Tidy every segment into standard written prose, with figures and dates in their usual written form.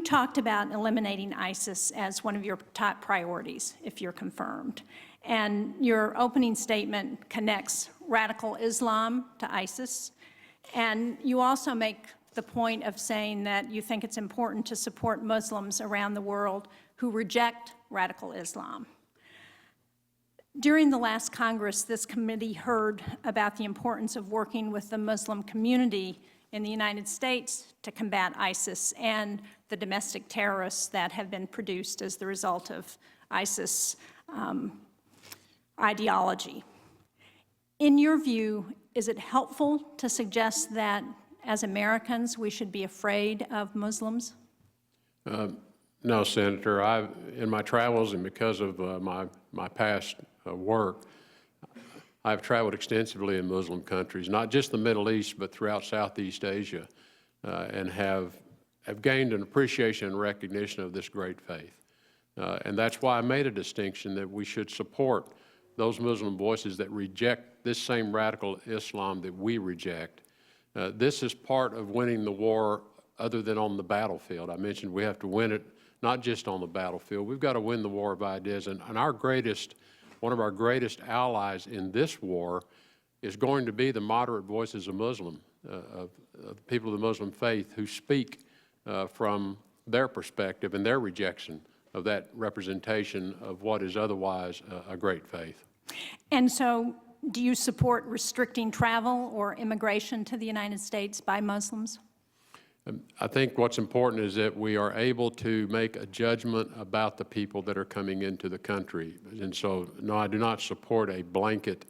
talked about eliminating ISIS as one of your top priorities, if you're confirmed. And your opening statement connects radical Islam to ISIS. And you also make the point of saying that you think it's important to support Muslims around the world who reject radical Islam. During the last Congress, this committee heard about the importance of working with the Muslim community in the United States to combat ISIS and the domestic terrorists that have been produced as the result of ISIS ideology. In your view, is it helpful to suggest that as Americans we should be afraid of Muslims? No, Senator. In my travels and because of my past work, I've traveled extensively in Muslim countries, not just the Middle East, but throughout Southeast Asia, and have gained an appreciation and recognition of this great faith. And that's why I made a distinction that we should support those Muslim voices that reject this same radical Islam that we reject. This is part of winning the war other than on the battlefield. I mentioned we have to win it not just on the battlefield. We've got to win the war of ideas. And one of our greatest allies in this war is going to be the moderate voices of people of the Muslim faith who speak from their perspective and their rejection of that representation of what is otherwise a great faith. And so do you support restricting travel or immigration to the United States by Muslims? I think what's important is that we are able to make a judgment about the people that are coming into the country. And so, no, I do not support a blanket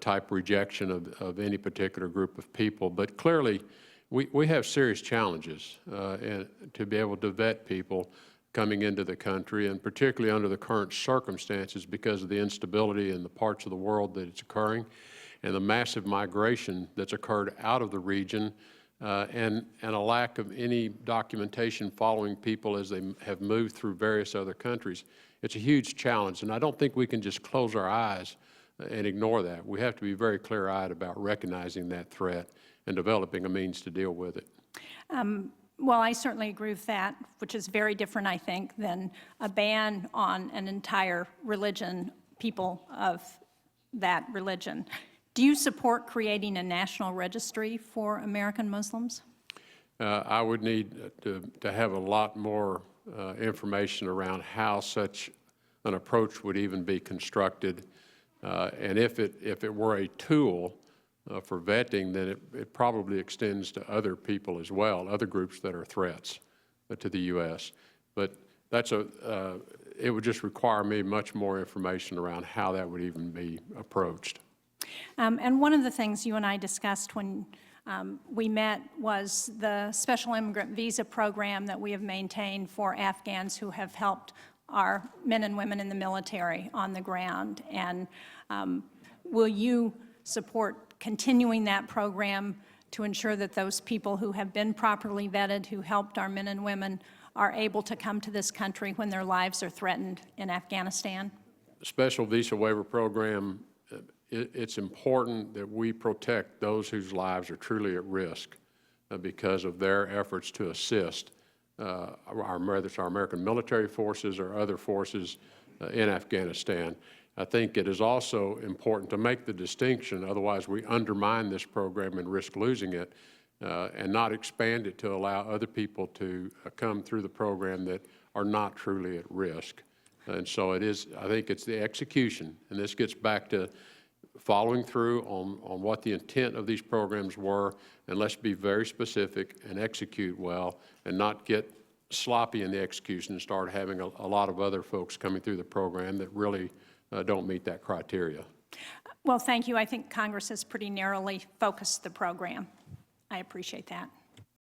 type rejection of any particular group of people. But clearly, we have serious challenges to be able to vet people coming into the country, and particularly under the current circumstances because of the instability in the parts of the world that it's occurring and the massive migration that's occurred out of the region. And a lack of any documentation following people as they have moved through various other countries. It's a huge challenge, and I don't think we can just close our eyes and ignore that. We have to be very clear-eyed about recognizing that threat and developing a means to deal with it. Well, I certainly agree with that, which is very different, I think, than a ban on an entire religion, people of that religion. Do you support creating a national registry for American Muslims? I would need to have a lot more information around how such an approach would even be constructed. And if it were a tool for vetting, then it probably extends to other people as well, other groups that are threats to the U.S. But it would just require me much more information around how that would even be approached. And one of the things you and I discussed when we met was the special immigrant visa program that we have maintained for Afghans who have helped our men and women in the military on the ground. And will you support continuing that program to ensure that those people who have been properly vetted, who helped our men and women, are able to come to this country when their lives are threatened in Afghanistan? The special visa waiver program, it's important that we protect those whose lives are truly at risk because of their efforts to assist whether it's our American military forces or other forces in Afghanistan. I think it is also important to make the distinction, otherwise we undermine this program and risk losing it, and not expand it to allow other people to come through the program that are not truly at risk. And so I think it's the execution, and this gets back to following through on what the intent of these programs were, and let's be very specific and execute well and not get sloppy in the execution and start having a lot of other folks coming through the program that really don't meet that criteria. Well, thank you. I think Congress has pretty narrowly focused the program. I appreciate that.